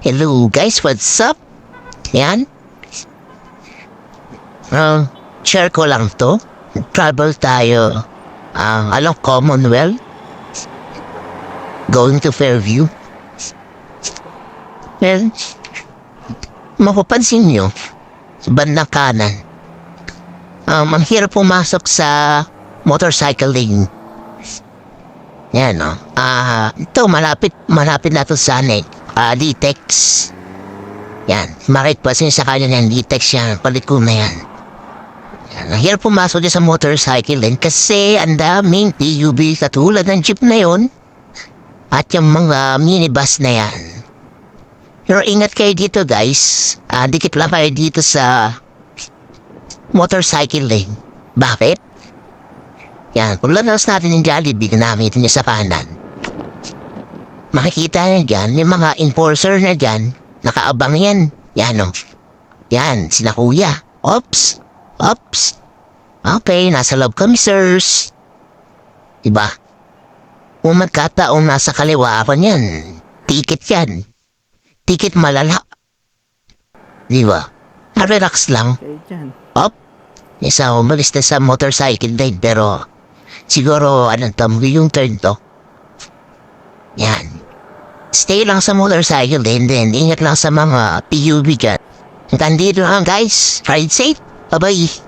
Hello guys, what's up? Yan. Share ko lang to. Travel tayo. Along Commonwealth. Going to Fairview. Well, mapapansin nyo, sa bandang kanan, ang hirap pumasok sa motorcycle lane. Yan, no? Ito, malapit na to sa Litex. Yan, bakit pa sa kanya yan, Litex yan, palit ko na yan. Yan, ang hirap pumasok dyan sa motorcycle lane kasi ang daming PUV katulad ng jeep na yon at yung mga minibus na yan. Pero ingat kayo dito guys, dikit lang kayo dito sa motorcycle lane. Bakit? Yan, kung lanas natin yung Jollibee, ginamitin niya sa kanan. Makikita niya dyan, yung mga enforcer na dyan, nakaabang yan. Yan o. Yan, sila kuya. Ops. Okay, nasa loob kami, sirs. Diba? Kung magkataong nasa kaliwa ako niyan, ticket yan. Ticket malala. Diba? Relax lang. Op. Isa umalis na sa motorcycle lane pero siguro yung turn to. Yan. Stay lang sa motorcycle lane din. Ingat lang sa mga PUV dyan. Hanggang dito lang guys. Ride safe. Bye-bye.